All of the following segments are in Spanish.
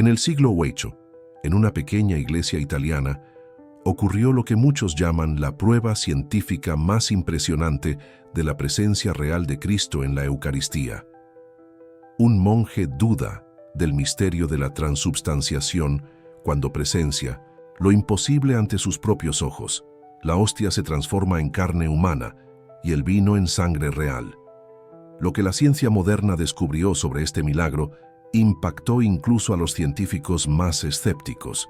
En el siglo VIII, en una pequeña iglesia italiana, ocurrió lo que muchos llaman la prueba científica más impresionante de la presencia real de Cristo en la Eucaristía. Un monje duda del misterio de la transubstanciación cuando presencia lo imposible ante sus propios ojos. La hostia se transforma en carne humana y el vino en sangre real. Lo que la ciencia moderna descubrió sobre este milagro impactó incluso a los científicos más escépticos.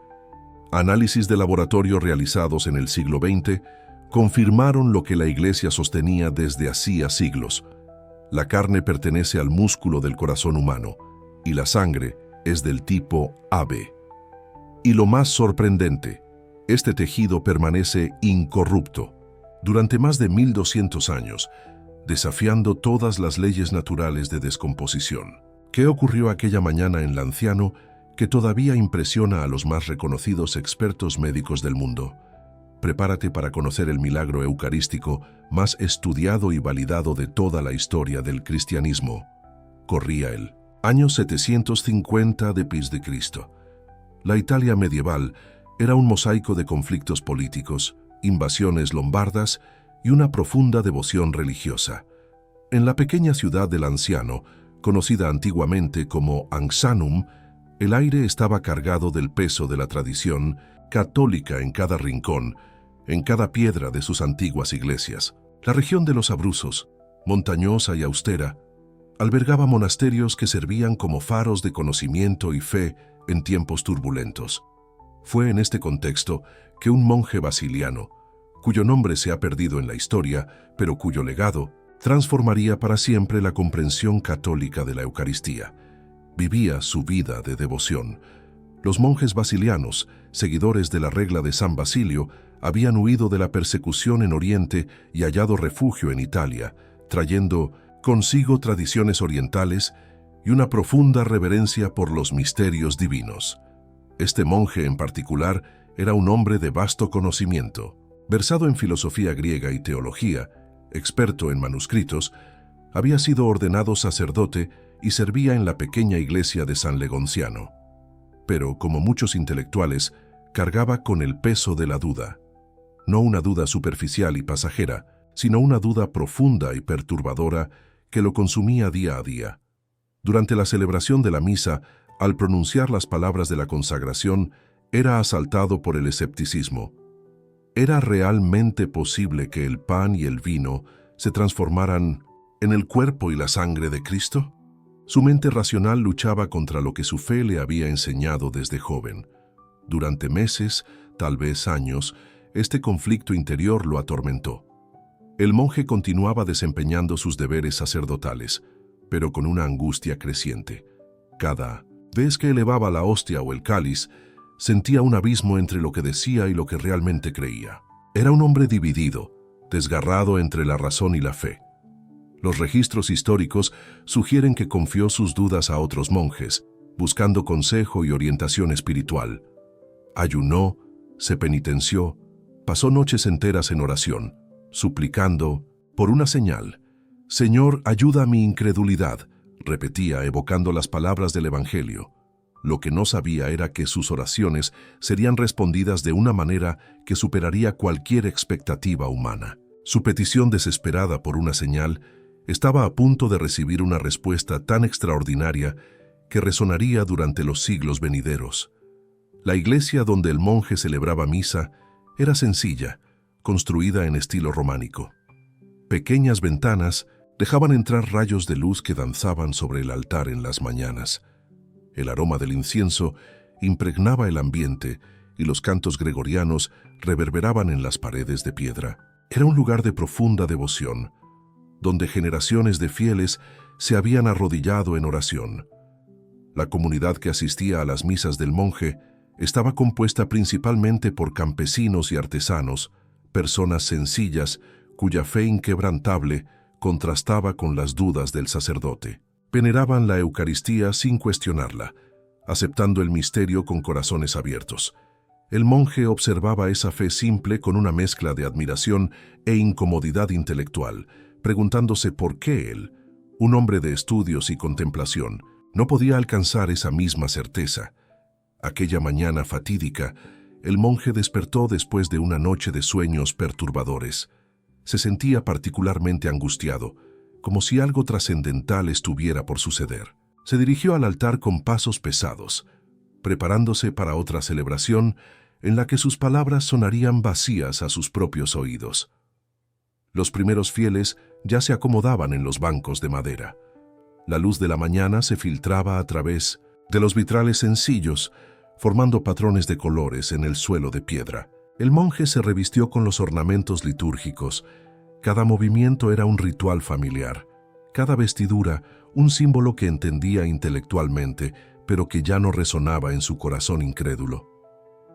Análisis de laboratorio realizados en el siglo XX confirmaron lo que la Iglesia sostenía desde hacía siglos. La carne pertenece al músculo del corazón humano y la sangre es del tipo AB. Y lo más sorprendente, este tejido permanece incorrupto durante más de 1200 años, desafiando todas las leyes naturales de descomposición. ¿Qué ocurrió aquella mañana en Lanciano que todavía impresiona a los más reconocidos expertos médicos del mundo? Prepárate para conocer el milagro eucarístico más estudiado y validado de toda la historia del cristianismo. Corría el año 750 d.C. La Italia medieval era un mosaico de conflictos políticos, invasiones lombardas y una profunda devoción religiosa. En la pequeña ciudad de Lanciano, conocida antiguamente como Anxanum, el aire estaba cargado del peso de la tradición católica en cada rincón, en cada piedra de sus antiguas iglesias. La región de los Abruzos, montañosa y austera, albergaba monasterios que servían como faros de conocimiento y fe en tiempos turbulentos. Fue en este contexto que un monje basiliano, cuyo nombre se ha perdido en la historia, pero cuyo legado transformaría para siempre la comprensión católica de la Eucaristía, vivía su vida de devoción. Los monjes basilianos, seguidores de la regla de San Basilio, habían huido de la persecución en Oriente y hallado refugio en Italia, trayendo consigo tradiciones orientales y una profunda reverencia por los misterios divinos. Este monje en particular era un hombre de vasto conocimiento. Versado en filosofía griega y teología, experto en manuscritos, había sido ordenado sacerdote y servía en la pequeña iglesia de San Legonciano. Pero, como muchos intelectuales, cargaba con el peso de la duda. No una duda superficial y pasajera, sino una duda profunda y perturbadora que lo consumía día a día. Durante la celebración de la misa, al pronunciar las palabras de la consagración, era asaltado por el escepticismo. ¿Era realmente posible que el pan y el vino se transformaran en el cuerpo y la sangre de Cristo? Su mente racional luchaba contra lo que su fe le había enseñado desde joven. Durante meses, tal vez años, este conflicto interior lo atormentó. El monje continuaba desempeñando sus deberes sacerdotales, pero con una angustia creciente. Cada vez que elevaba la hostia o el cáliz, sentía un abismo entre lo que decía y lo que realmente creía. Era un hombre dividido, desgarrado entre la razón y la fe. Los registros históricos sugieren que confió sus dudas a otros monjes, buscando consejo y orientación espiritual. Ayunó, se penitenció, pasó noches enteras en oración, suplicando por una señal. «Señor, ayuda a mi incredulidad», repetía evocando las palabras del Evangelio. Lo que no sabía era que sus oraciones serían respondidas de una manera que superaría cualquier expectativa humana. Su petición desesperada por una señal estaba a punto de recibir una respuesta tan extraordinaria que resonaría durante los siglos venideros. La iglesia donde el monje celebraba misa era sencilla, construida en estilo románico. Pequeñas ventanas dejaban entrar rayos de luz que danzaban sobre el altar en las mañanas. El aroma del incienso impregnaba el ambiente y los cantos gregorianos reverberaban en las paredes de piedra. Era un lugar de profunda devoción, donde generaciones de fieles se habían arrodillado en oración. La comunidad que asistía a las misas del monje estaba compuesta principalmente por campesinos y artesanos, personas sencillas cuya fe inquebrantable contrastaba con las dudas del sacerdote. Veneraban la Eucaristía sin cuestionarla, aceptando el misterio con corazones abiertos. El monje observaba esa fe simple con una mezcla de admiración e incomodidad intelectual, preguntándose por qué él, un hombre de estudios y contemplación, no podía alcanzar esa misma certeza. Aquella mañana fatídica, el monje despertó después de una noche de sueños perturbadores. Se sentía particularmente angustiado, como si algo trascendental estuviera por suceder. Se dirigió al altar con pasos pesados, preparándose para otra celebración en la que sus palabras sonarían vacías a sus propios oídos. Los primeros fieles ya se acomodaban en los bancos de madera. La luz de la mañana se filtraba a través de los vitrales sencillos, formando patrones de colores en el suelo de piedra. El monje se revistió con los ornamentos litúrgicos. Cada movimiento era un ritual familiar, cada vestidura un símbolo que entendía intelectualmente, pero que ya no resonaba en su corazón incrédulo.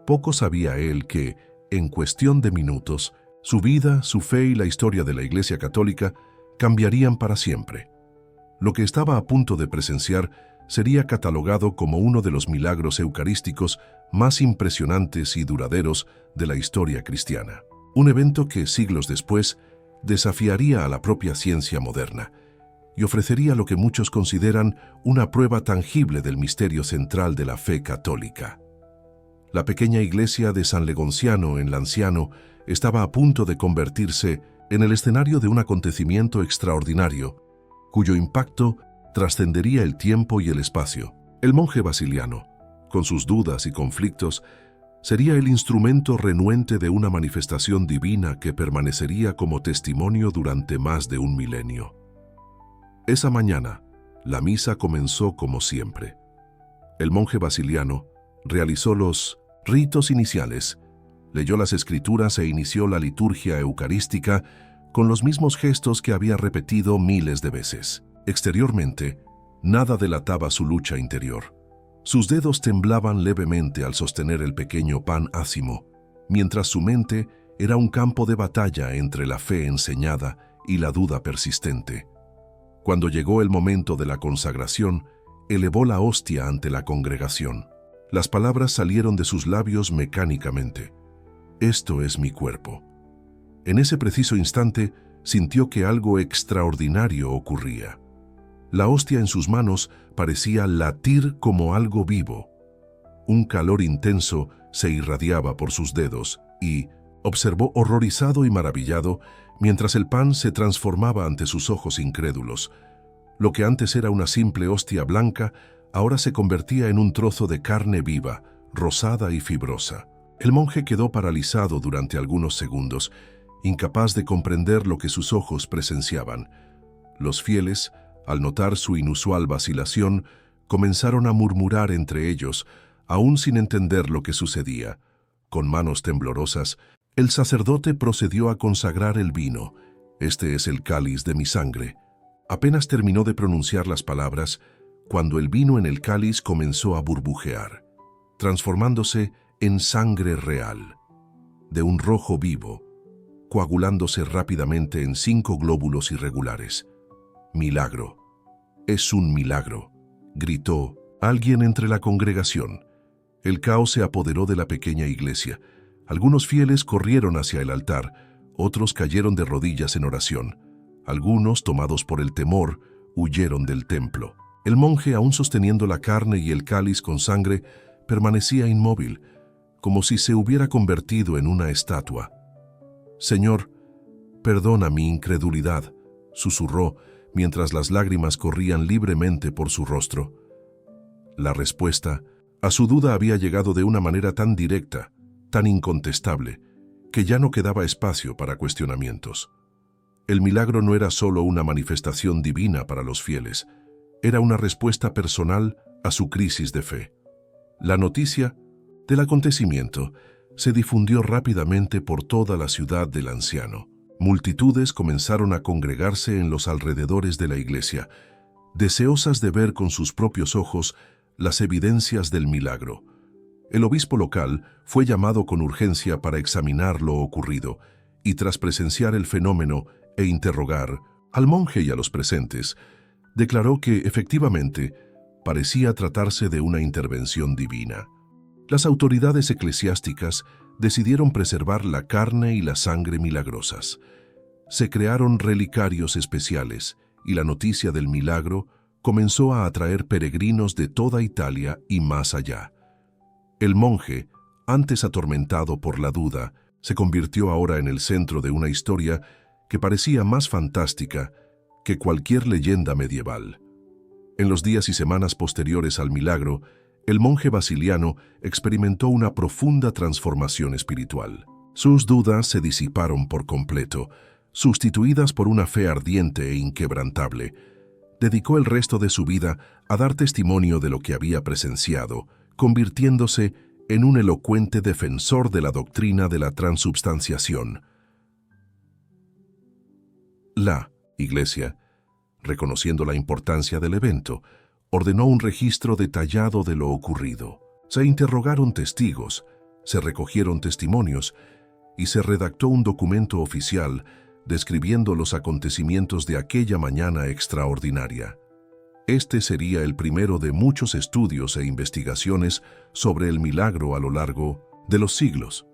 Poco sabía él que, en cuestión de minutos, su vida, su fe y la historia de la Iglesia Católica cambiarían para siempre. Lo que estaba a punto de presenciar sería catalogado como uno de los milagros eucarísticos más impresionantes y duraderos de la historia cristiana. Un evento que, siglos después, desafiaría a la propia ciencia moderna y ofrecería lo que muchos consideran una prueba tangible del misterio central de la fe católica. La pequeña iglesia de San Legonciano en Lanciano estaba a punto de convertirse en el escenario de un acontecimiento extraordinario, cuyo impacto trascendería el tiempo y el espacio. El monje basiliano, con sus dudas y conflictos, sería el instrumento renuente de una manifestación divina que permanecería como testimonio durante más de un milenio. Esa mañana, la misa comenzó como siempre. El monje basiliano realizó los ritos iniciales, leyó las escrituras e inició la liturgia eucarística con los mismos gestos que había repetido miles de veces. Exteriormente, nada delataba su lucha interior. Sus dedos temblaban levemente al sostener el pequeño pan ácimo, mientras su mente era un campo de batalla entre la fe enseñada y la duda persistente. Cuando llegó el momento de la consagración, elevó la hostia ante la congregación. Las palabras salieron de sus labios mecánicamente. «Esto es mi cuerpo». En ese preciso instante, sintió que algo extraordinario ocurría. La hostia en sus manos parecía latir como algo vivo. Un calor intenso se irradiaba por sus dedos y observó horrorizado y maravillado mientras el pan se transformaba ante sus ojos incrédulos. Lo que antes era una simple hostia blanca, ahora se convertía en un trozo de carne viva, rosada y fibrosa. El monje quedó paralizado durante algunos segundos, incapaz de comprender lo que sus ojos presenciaban. Los fieles, al notar su inusual vacilación, comenzaron a murmurar entre ellos, aún sin entender lo que sucedía. Con manos temblorosas, el sacerdote procedió a consagrar el vino. «Este es el cáliz de mi sangre». Apenas terminó de pronunciar las palabras, cuando el vino en el cáliz comenzó a burbujear, transformándose en sangre real, de un rojo vivo, coagulándose rápidamente en 5 glóbulos irregulares. «Milagro. Es un milagro», gritó alguien entre la congregación. El caos se apoderó de la pequeña iglesia. Algunos fieles corrieron hacia el altar, otros cayeron de rodillas en oración. Algunos, tomados por el temor, huyeron del templo. El monje, aún sosteniendo la carne y el cáliz con sangre, permanecía inmóvil, como si se hubiera convertido en una estatua. «Señor, perdona mi incredulidad», susurró, mientras las lágrimas corrían libremente por su rostro. La respuesta a su duda había llegado de una manera tan directa, tan incontestable, que ya no quedaba espacio para cuestionamientos. El milagro no era solo una manifestación divina para los fieles, era una respuesta personal a su crisis de fe. La noticia del acontecimiento se difundió rápidamente por toda la ciudad del anciano. Multitudes comenzaron a congregarse en los alrededores de la iglesia, deseosas de ver con sus propios ojos las evidencias del milagro. El obispo local fue llamado con urgencia para examinar lo ocurrido y tras presenciar el fenómeno e interrogar al monje y a los presentes, declaró que efectivamente parecía tratarse de una intervención divina. Las autoridades eclesiásticas decidieron preservar la carne y la sangre milagrosas. Se crearon relicarios especiales y la noticia del milagro comenzó a atraer peregrinos de toda Italia y más allá. El monje, antes atormentado por la duda, se convirtió ahora en el centro de una historia que parecía más fantástica que cualquier leyenda medieval. En los días y semanas posteriores al milagro, el monje basiliano experimentó una profunda transformación espiritual. Sus dudas se disiparon por completo, sustituidas por una fe ardiente e inquebrantable. Dedicó el resto de su vida a dar testimonio de lo que había presenciado, convirtiéndose en un elocuente defensor de la doctrina de la transubstanciación. La Iglesia, reconociendo la importancia del evento, ordenó un registro detallado de lo ocurrido. Se interrogaron testigos, se recogieron testimonios y se redactó un documento oficial describiendo los acontecimientos de aquella mañana extraordinaria. Este sería el primero de muchos estudios e investigaciones sobre el milagro a lo largo de los siglos.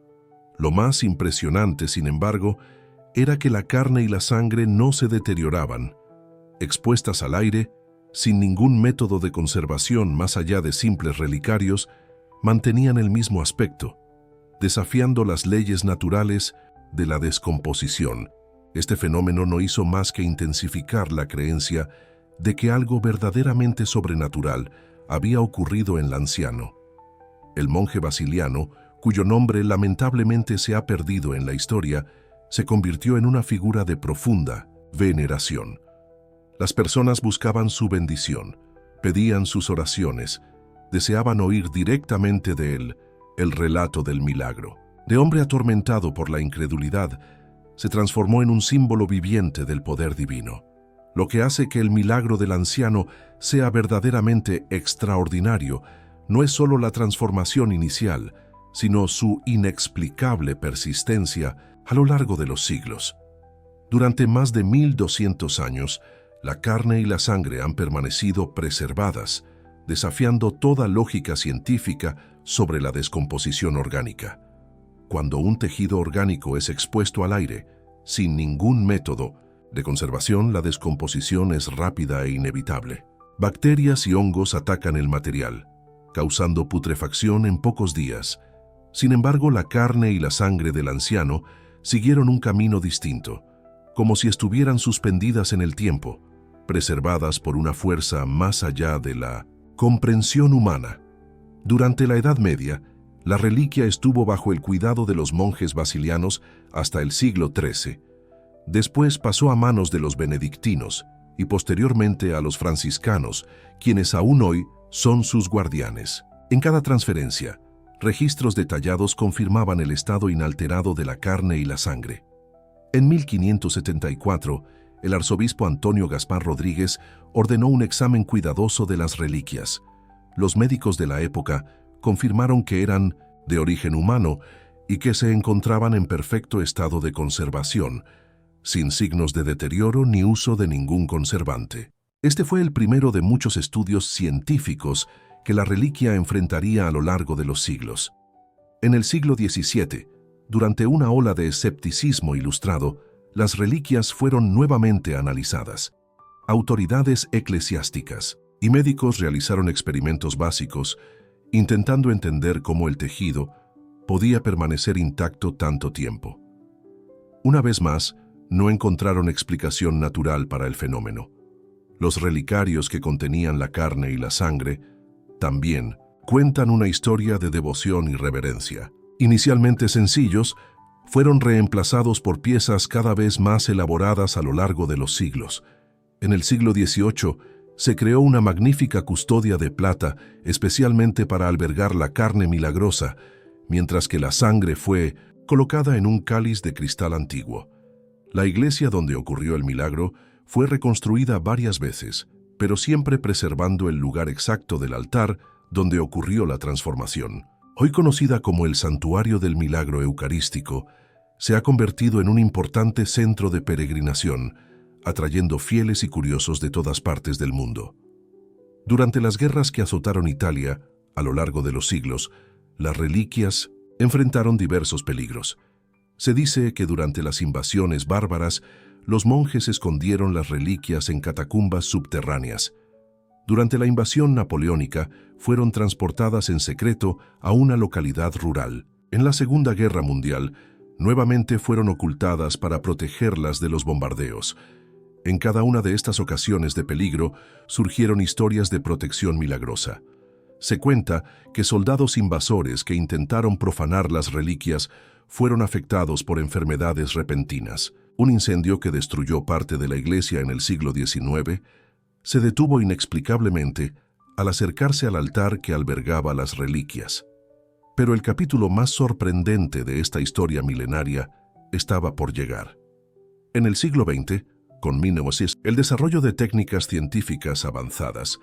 Lo más impresionante, sin embargo, era que la carne y la sangre no se deterioraban. Expuestas al aire, sin ningún método de conservación más allá de simples relicarios, mantenían el mismo aspecto, desafiando las leyes naturales de la descomposición. Este fenómeno no hizo más que intensificar la creencia de que algo verdaderamente sobrenatural había ocurrido en el anciano. El monje basiliano, cuyo nombre lamentablemente se ha perdido en la historia, se convirtió en una figura de profunda veneración. Las personas buscaban su bendición, pedían sus oraciones, deseaban oír directamente de él el relato del milagro. De hombre atormentado por la incredulidad, se transformó en un símbolo viviente del poder divino. Lo que hace que el milagro del anciano sea verdaderamente extraordinario no es solo la transformación inicial, sino su inexplicable persistencia a lo largo de los siglos. Durante más de 1200 años, la carne y la sangre han permanecido preservadas, desafiando toda lógica científica sobre la descomposición orgánica. Cuando un tejido orgánico es expuesto al aire, sin ningún método de conservación, la descomposición es rápida e inevitable. Bacterias y hongos atacan el material, causando putrefacción en pocos días. Sin embargo, la carne y la sangre del anciano siguieron un camino distinto, como si estuvieran suspendidas en el tiempo, preservadas por una fuerza más allá de la comprensión humana. Durante la Edad Media, la reliquia estuvo bajo el cuidado de los monjes basilianos hasta el siglo XIII. Después pasó a manos de los benedictinos y posteriormente a los franciscanos, quienes aún hoy son sus guardianes. En cada transferencia, registros detallados confirmaban el estado inalterado de la carne y la sangre. En 1574, el arzobispo Antonio Gaspar Rodríguez ordenó un examen cuidadoso de las reliquias. Los médicos de la época confirmaron que eran de origen humano y que se encontraban en perfecto estado de conservación, sin signos de deterioro ni uso de ningún conservante. Este fue el primero de muchos estudios científicos que la reliquia enfrentaría a lo largo de los siglos. En el siglo XVII, durante una ola de escepticismo ilustrado, las reliquias fueron nuevamente analizadas. Autoridades eclesiásticas y médicos realizaron experimentos básicos, intentando entender cómo el tejido podía permanecer intacto tanto tiempo. Una vez más, no encontraron explicación natural para el fenómeno. Los relicarios que contenían la carne y la sangre también cuentan una historia de devoción y reverencia. Inicialmente sencillos, fueron reemplazados por piezas cada vez más elaboradas a lo largo de los siglos. En el siglo XVIII, se creó una magnífica custodia de plata especialmente para albergar la carne milagrosa, mientras que la sangre fue colocada en un cáliz de cristal antiguo. La iglesia donde ocurrió el milagro fue reconstruida varias veces, pero siempre preservando el lugar exacto del altar donde ocurrió la transformación. Hoy conocida como el Santuario del Milagro Eucarístico, se ha convertido en un importante centro de peregrinación, atrayendo fieles y curiosos de todas partes del mundo. Durante las guerras que azotaron Italia, a lo largo de los siglos, las reliquias enfrentaron diversos peligros. Se dice que durante las invasiones bárbaras, los monjes escondieron las reliquias en catacumbas subterráneas. Durante la invasión napoleónica, fueron transportadas en secreto a una localidad rural. En la Segunda Guerra Mundial, nuevamente fueron ocultadas para protegerlas de los bombardeos. En cada una de estas ocasiones de peligro surgieron historias de protección milagrosa. Se cuenta que soldados invasores que intentaron profanar las reliquias fueron afectados por enfermedades repentinas. Un incendio que destruyó parte de la iglesia en el siglo XIX se detuvo inexplicablemente al acercarse al altar que albergaba las reliquias. Pero el capítulo más sorprendente de esta historia milenaria estaba por llegar. En el siglo XX, con 1900, el desarrollo de técnicas científicas avanzadas,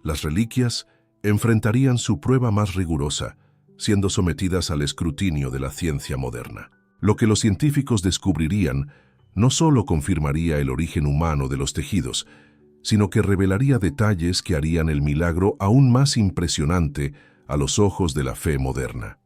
las reliquias enfrentarían su prueba más rigurosa, siendo sometidas al escrutinio de la ciencia moderna. Lo que los científicos descubrirían no solo confirmaría el origen humano de los tejidos, sino que revelaría detalles que harían el milagro aún más impresionante a los ojos de la fe moderna.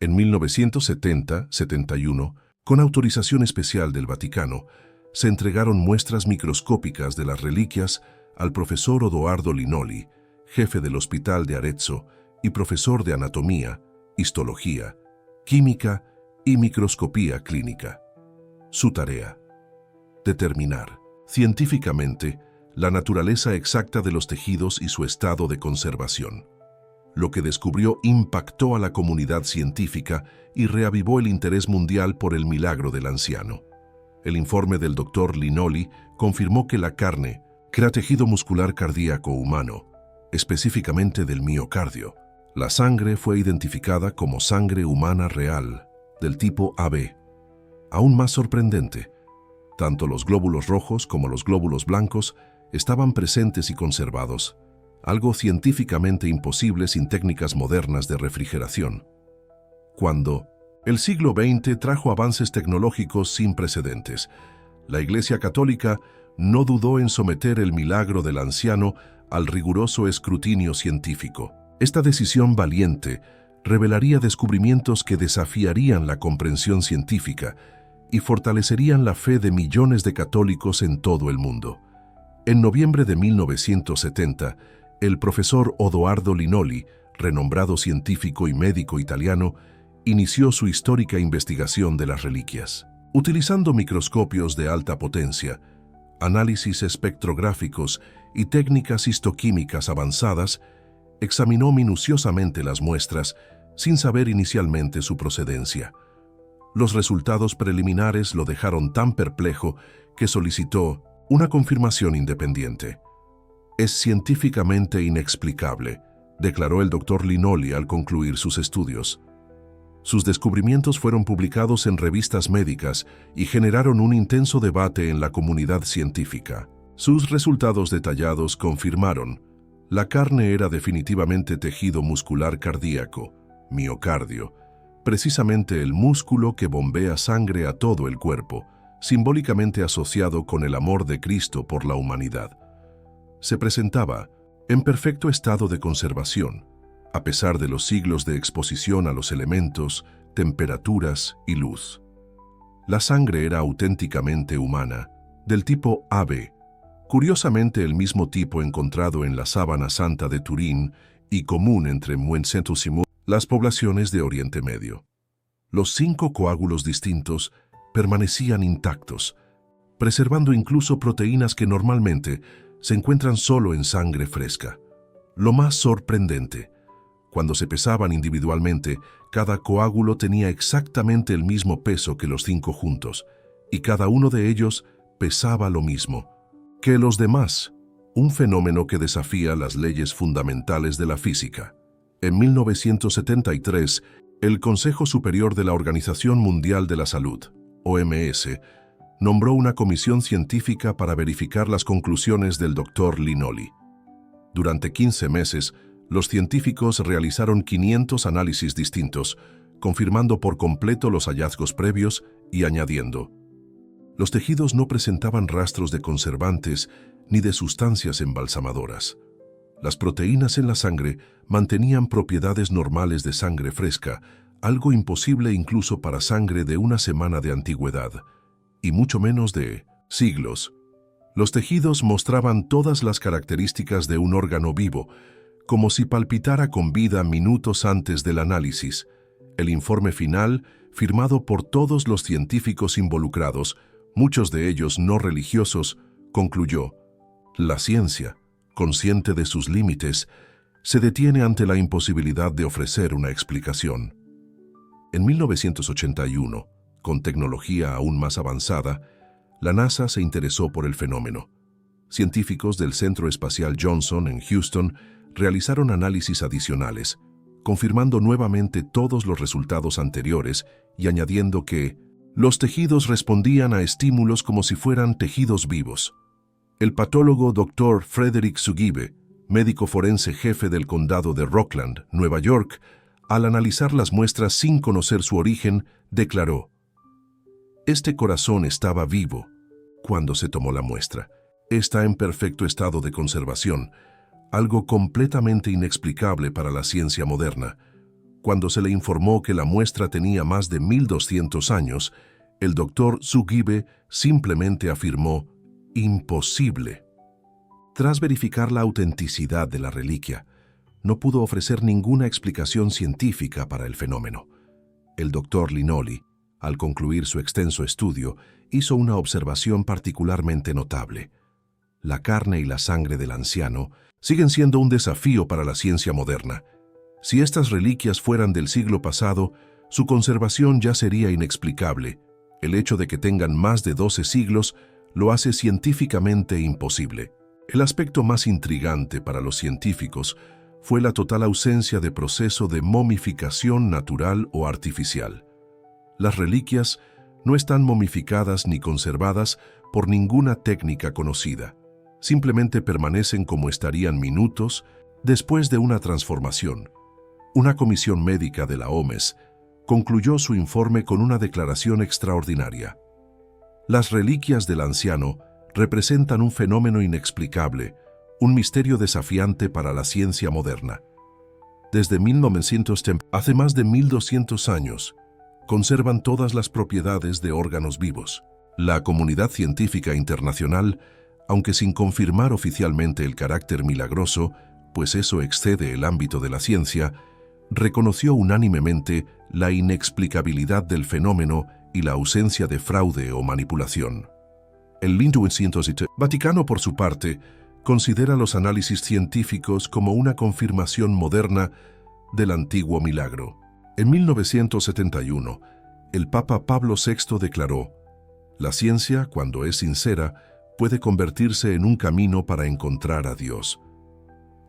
En 1970-71, con autorización especial del Vaticano, se entregaron muestras microscópicas de las reliquias al profesor Odoardo Linoli, jefe del Hospital de Arezzo y profesor de anatomía, histología, química y microscopía clínica. Su tarea: determinar científicamente la naturaleza exacta de los tejidos y su estado de conservación. Lo que descubrió impactó a la comunidad científica y reavivó el interés mundial por el milagro del anciano. El informe del Dr. Linoli confirmó que la carne crea tejido muscular cardíaco humano, específicamente del miocardio. La sangre fue identificada como sangre humana real, del tipo AB. Aún más sorprendente, tanto los glóbulos rojos como los glóbulos blancos estaban presentes y conservados, algo científicamente imposible sin técnicas modernas de refrigeración. Cuando el siglo XX trajo avances tecnológicos sin precedentes, la Iglesia Católica no dudó en someter el milagro del anciano al riguroso escrutinio científico. Esta decisión valiente revelaría descubrimientos que desafiarían la comprensión científica y fortalecerían la fe de millones de católicos en todo el mundo. En noviembre de 1970, el profesor Odoardo Linoli, renombrado científico y médico italiano, inició su histórica investigación de las reliquias. Utilizando microscopios de alta potencia, análisis espectrográficos y técnicas histoquímicas avanzadas, examinó minuciosamente las muestras sin saber inicialmente su procedencia. Los resultados preliminares lo dejaron tan perplejo que solicitó una confirmación independiente. «Es científicamente inexplicable», declaró el Dr. Linoli al concluir sus estudios. Sus descubrimientos fueron publicados en revistas médicas y generaron un intenso debate en la comunidad científica. Sus resultados detallados confirmaron: la carne era definitivamente tejido muscular cardíaco, miocardio, precisamente el músculo que bombea sangre a todo el cuerpo, simbólicamente asociado con el amor de Cristo por la humanidad. Se presentaba en perfecto estado de conservación, a pesar de los siglos de exposición a los elementos, temperaturas y luz. La sangre era auténticamente humana, del tipo AB, curiosamente el mismo tipo encontrado en la Sábana Santa de Turín y común entre Muencetus y las poblaciones de Oriente Medio. Los 5 coágulos distintos permanecían intactos, preservando incluso proteínas que normalmente se encuentran solo en sangre fresca. Lo más sorprendente: cuando se pesaban individualmente, cada coágulo tenía exactamente el mismo peso que los 5 juntos, y cada uno de ellos pesaba lo mismo que los demás, un fenómeno que desafía las leyes fundamentales de la física. En 1973, el Consejo Superior de la Organización Mundial de la Salud, OMS, nombró una comisión científica para verificar las conclusiones del Dr. Linoli. Durante 15 meses, los científicos realizaron 500 análisis distintos, confirmando por completo los hallazgos previos y añadiendo: los tejidos no presentaban rastros de conservantes ni de sustancias embalsamadoras. Las proteínas en la sangre mantenían propiedades normales de sangre fresca, algo imposible incluso para sangre de una semana de antigüedad, y mucho menos de siglos. Los tejidos mostraban todas las características de un órgano vivo, como si palpitara con vida minutos antes del análisis. El informe final, firmado por todos los científicos involucrados, muchos de ellos no religiosos, concluyó: la ciencia, consciente de sus límites, se detiene ante la imposibilidad de ofrecer una explicación. En 1981, con tecnología aún más avanzada, la NASA se interesó por el fenómeno. Científicos del Centro Espacial Johnson en Houston realizaron análisis adicionales, confirmando nuevamente todos los resultados anteriores y añadiendo que los tejidos respondían a estímulos como si fueran tejidos vivos. El patólogo Dr. Frederick Sugibe, médico forense jefe del condado de Rockland, Nueva York, al analizar las muestras sin conocer su origen, declaró: este corazón estaba vivo cuando se tomó la muestra. Está en perfecto estado de conservación, algo completamente inexplicable para la ciencia moderna. Cuando se le informó que la muestra tenía más de 1200 años, el doctor Sugibe simplemente afirmó: imposible. Tras verificar la autenticidad de la reliquia, no pudo ofrecer ninguna explicación científica para el fenómeno. El doctor Linoli, al concluir su extenso estudio, hizo una observación particularmente notable. La carne y la sangre del anciano siguen siendo un desafío para la ciencia moderna. Si estas reliquias fueran del siglo pasado, su conservación ya sería inexplicable. El hecho de que tengan más de 12 siglos lo hace científicamente imposible. El aspecto más intrigante para los científicos fue la total ausencia de proceso de momificación natural o artificial. Las reliquias no están momificadas ni conservadas por ninguna técnica conocida. Simplemente permanecen como estarían minutos después de una transformación. Una comisión médica de la OMS concluyó su informe con una declaración extraordinaria. Las reliquias del anciano representan un fenómeno inexplicable, un misterio desafiante para la ciencia moderna. Desde 1910, hace más de 1200 años, conservan todas las propiedades de órganos vivos. La comunidad científica internacional, aunque sin confirmar oficialmente el carácter milagroso, pues eso excede el ámbito de la ciencia, reconoció unánimemente la inexplicabilidad del fenómeno y la ausencia de fraude o manipulación. El Vaticano, por su parte, considera los análisis científicos como una confirmación moderna del antiguo milagro. En 1971, el Papa Pablo VI declaró: la ciencia, cuando es sincera, puede convertirse en un camino para encontrar a Dios.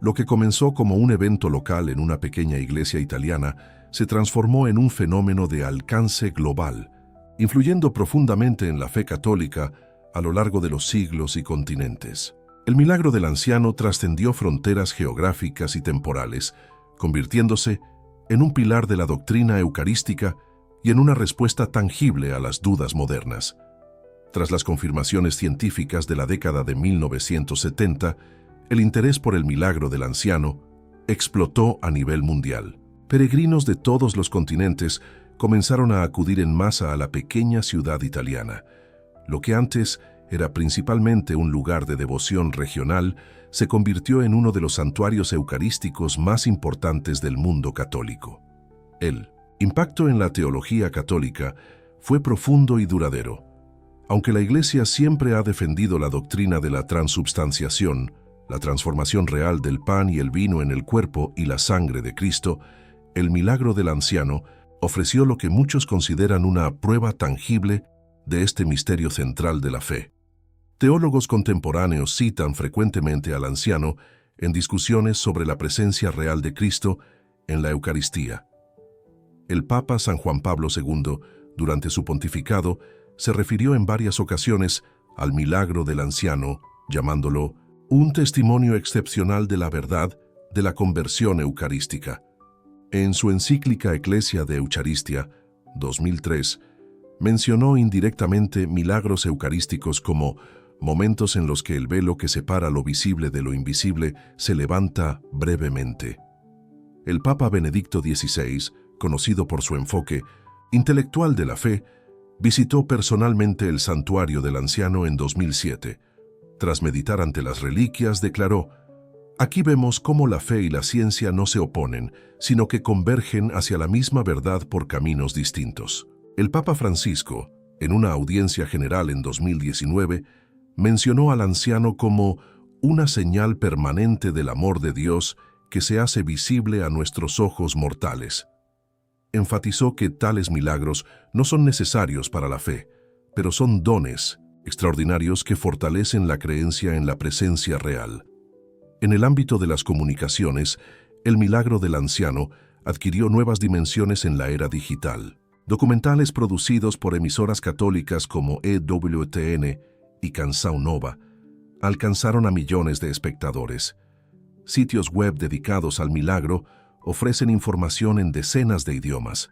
Lo que comenzó como un evento local en una pequeña iglesia italiana se transformó en un fenómeno de alcance global, influyendo profundamente en la fe católica a lo largo de los siglos y continentes. El milagro del anciano trascendió fronteras geográficas y temporales, convirtiéndose en un pilar de la doctrina eucarística y en una respuesta tangible a las dudas modernas. Tras las confirmaciones científicas de la década de 1970, el interés por el milagro del anciano explotó a nivel mundial. Peregrinos de todos los continentes comenzaron a acudir en masa a la pequeña ciudad italiana. Lo que antes era principalmente un lugar de devoción regional, se convirtió en uno de los santuarios eucarísticos más importantes del mundo católico. El impacto en la teología católica fue profundo y duradero. Aunque la Iglesia siempre ha defendido la doctrina de la transubstanciación, la transformación real del pan y el vino en el cuerpo y la sangre de Cristo, el milagro del anciano ofreció lo que muchos consideran una prueba tangible de este misterio central de la fe. Teólogos contemporáneos citan frecuentemente al anciano en discusiones sobre la presencia real de Cristo en la Eucaristía. El Papa San Juan Pablo II, durante su pontificado, se refirió en varias ocasiones al milagro del anciano, llamándolo un testimonio excepcional de la verdad de la conversión eucarística. En su encíclica Ecclesia de Eucharistia, 2003, mencionó indirectamente milagros eucarísticos como momentos en los que el velo que separa lo visible de lo invisible se levanta brevemente. El Papa Benedicto XVI, conocido por su enfoque intelectual de la fe, visitó personalmente el santuario del anciano en 2007. Tras meditar ante las reliquias, declaró: Aquí vemos cómo la fe y la ciencia no se oponen, sino que convergen hacia la misma verdad por caminos distintos. El Papa Francisco, en una audiencia general en 2019, mencionó al anciano como una señal permanente del amor de Dios que se hace visible a nuestros ojos mortales. Enfatizó que tales milagros no son necesarios para la fe, pero son dones extraordinarios que fortalecen la creencia en la presencia real. En el ámbito de las comunicaciones, el milagro del anciano adquirió nuevas dimensiones en la era digital. Documentales producidos por emisoras católicas como EWTN y Canção Nova alcanzaron a millones de espectadores. Sitios web dedicados al milagro ofrecen información en decenas de idiomas.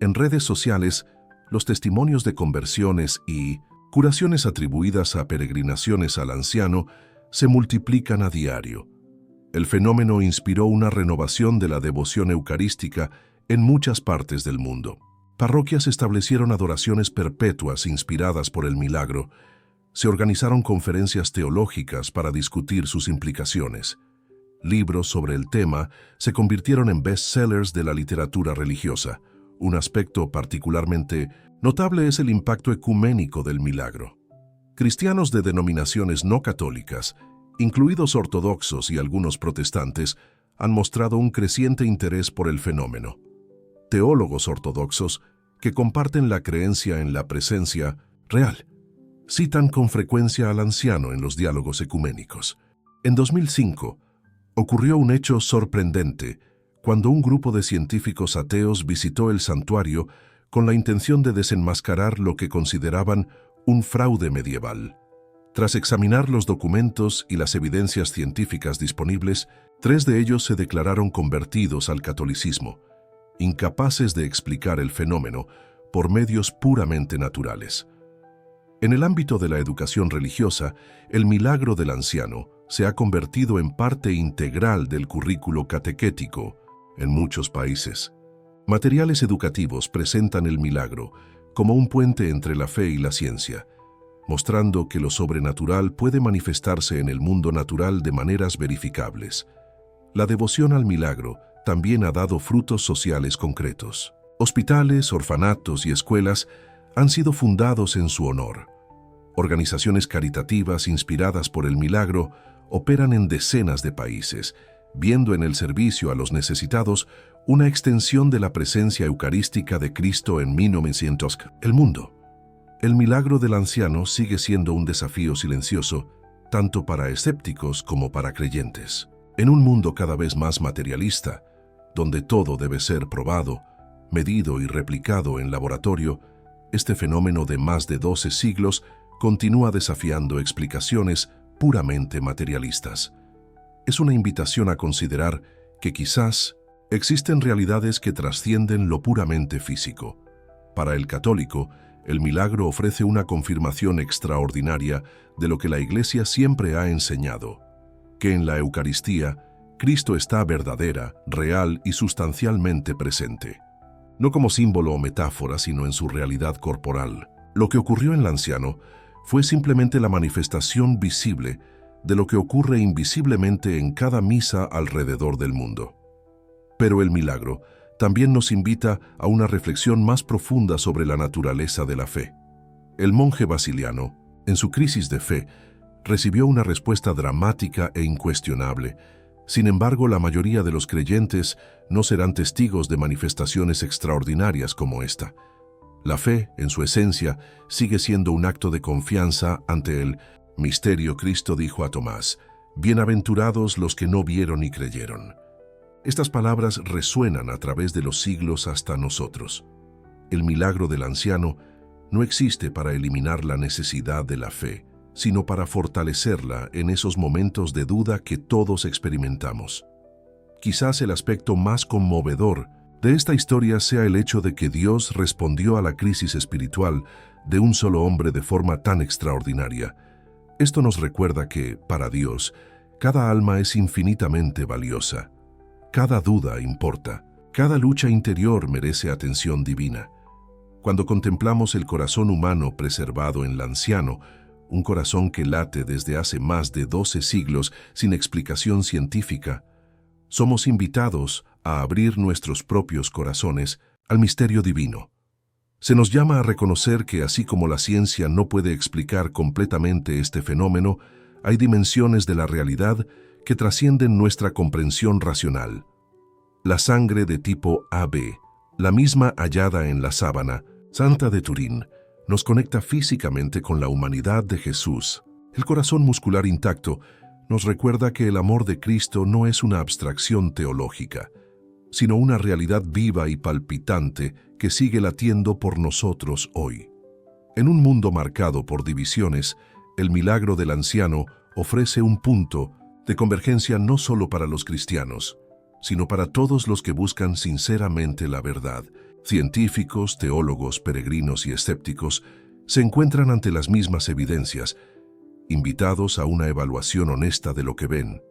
En redes sociales, los testimonios de conversiones y curaciones atribuidas a peregrinaciones al anciano se multiplican a diario. El fenómeno inspiró una renovación de la devoción eucarística en muchas partes del mundo. Parroquias establecieron adoraciones perpetuas inspiradas por el milagro. Se organizaron conferencias teológicas para discutir sus implicaciones. Libros sobre el tema se convirtieron en bestsellers de la literatura religiosa. Un aspecto particularmente notable es el impacto ecuménico del milagro. Cristianos de denominaciones no católicas, incluidos ortodoxos y algunos protestantes, han mostrado un creciente interés por el fenómeno. Teólogos ortodoxos, que comparten la creencia en la presencia real, citan con frecuencia al anciano en los diálogos ecuménicos. En 2005, ocurrió un hecho sorprendente cuando un grupo de científicos ateos visitó el santuario con la intención de desenmascarar lo que consideraban un fraude medieval. Tras examinar los documentos y las evidencias científicas disponibles, 3 de ellos se declararon convertidos al catolicismo, incapaces de explicar el fenómeno por medios puramente naturales. En el ámbito de la educación religiosa, el milagro del anciano se ha convertido en parte integral del currículo catequético en muchos países. Materiales educativos presentan el milagro como un puente entre la fe y la ciencia, mostrando que lo sobrenatural puede manifestarse en el mundo natural de maneras verificables. La devoción al milagro también ha dado frutos sociales concretos. Hospitales, orfanatos y escuelas han sido fundados en su honor. Organizaciones caritativas inspiradas por el milagro operan en decenas de países, viendo en el servicio a los necesitados una extensión de la presencia eucarística de Cristo en 1900. El mundo. El milagro del anciano sigue siendo un desafío silencioso, tanto para escépticos como para creyentes. En un mundo cada vez más materialista, donde todo debe ser probado, medido y replicado en laboratorio, este fenómeno de más de 12 siglos continúa desafiando explicaciones puramente materialistas. Es una invitación a considerar que quizás existen realidades que trascienden lo puramente físico. Para el católico, el milagro ofrece una confirmación extraordinaria de lo que la Iglesia siempre ha enseñado, que en la Eucaristía, Cristo está verdadera, real y sustancialmente presente. No como símbolo o metáfora, sino en su realidad corporal. Lo que ocurrió en el anciano fue simplemente la manifestación visible de lo que ocurre invisiblemente en cada misa alrededor del mundo. Pero el milagro también nos invita a una reflexión más profunda sobre la naturaleza de la fe. El monje Basiliano, en su crisis de fe, recibió una respuesta dramática e incuestionable. Sin embargo, la mayoría de los creyentes no serán testigos de manifestaciones extraordinarias como esta. La fe, en su esencia, sigue siendo un acto de confianza ante el misterio. Cristo dijo a Tomás: «Bienaventurados los que no vieron y creyeron». Estas palabras resuenan a través de los siglos hasta nosotros. El milagro del anciano no existe para eliminar la necesidad de la fe, sino para fortalecerla en esos momentos de duda que todos experimentamos. Quizás el aspecto más conmovedor de esta historia sea el hecho de que Dios respondió a la crisis espiritual de un solo hombre de forma tan extraordinaria. Esto nos recuerda que, para Dios, cada alma es infinitamente valiosa. Cada duda importa, cada lucha interior merece atención divina. Cuando contemplamos el corazón humano preservado en el anciano, un corazón que late desde hace más de 12 siglos sin explicación científica, somos invitados a abrir nuestros propios corazones al misterio divino. Se nos llama a reconocer que así como la ciencia no puede explicar completamente este fenómeno, hay dimensiones de la realidad que trascienden nuestra comprensión racional. La sangre de tipo AB, la misma hallada en la sábana Santa de Turín, nos conecta físicamente con la humanidad de Jesús. El corazón muscular intacto nos recuerda que el amor de Cristo no es una abstracción teológica, sino una realidad viva y palpitante que sigue latiendo por nosotros hoy. En un mundo marcado por divisiones, el milagro del anciano ofrece un punto de convergencia no solo para los cristianos, sino para todos los que buscan sinceramente la verdad. Científicos, teólogos, peregrinos y escépticos se encuentran ante las mismas evidencias, invitados a una evaluación honesta de lo que ven.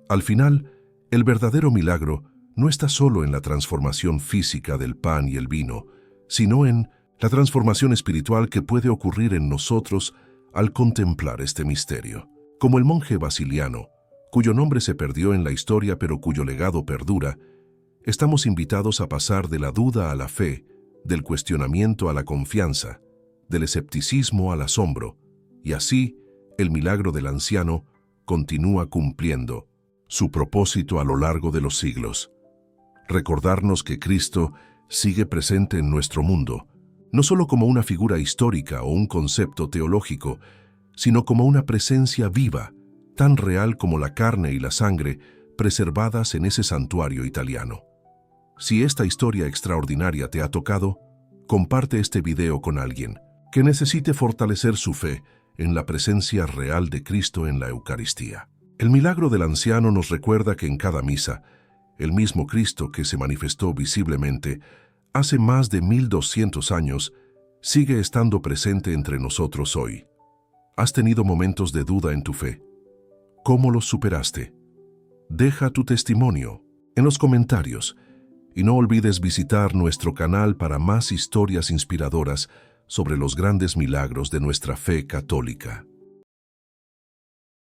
Al final, el verdadero milagro no está solo en la transformación física del pan y el vino, sino en la transformación espiritual que puede ocurrir en nosotros al contemplar este misterio. Como el monje Basiliano, cuyo nombre se perdió en la historia pero cuyo legado perdura, estamos invitados a pasar de la duda a la fe, del cuestionamiento a la confianza, del escepticismo al asombro, y así el milagro del anciano continúa cumpliendo su propósito a lo largo de los siglos. Recordarnos que Cristo sigue presente en nuestro mundo, no solo como una figura histórica o un concepto teológico, sino como una presencia viva, tan real como la carne y la sangre preservadas en ese santuario italiano. Si esta historia extraordinaria te ha tocado, comparte este video con alguien que necesite fortalecer su fe en la presencia real de Cristo en la Eucaristía. El milagro del anciano nos recuerda que en cada misa, el mismo Cristo que se manifestó visiblemente hace más de 1200 años, sigue estando presente entre nosotros hoy. ¿Has tenido momentos de duda en tu fe? ¿Cómo los superaste? Deja tu testimonio en los comentarios y no olvides visitar nuestro canal para más historias inspiradoras sobre los grandes milagros de nuestra fe católica.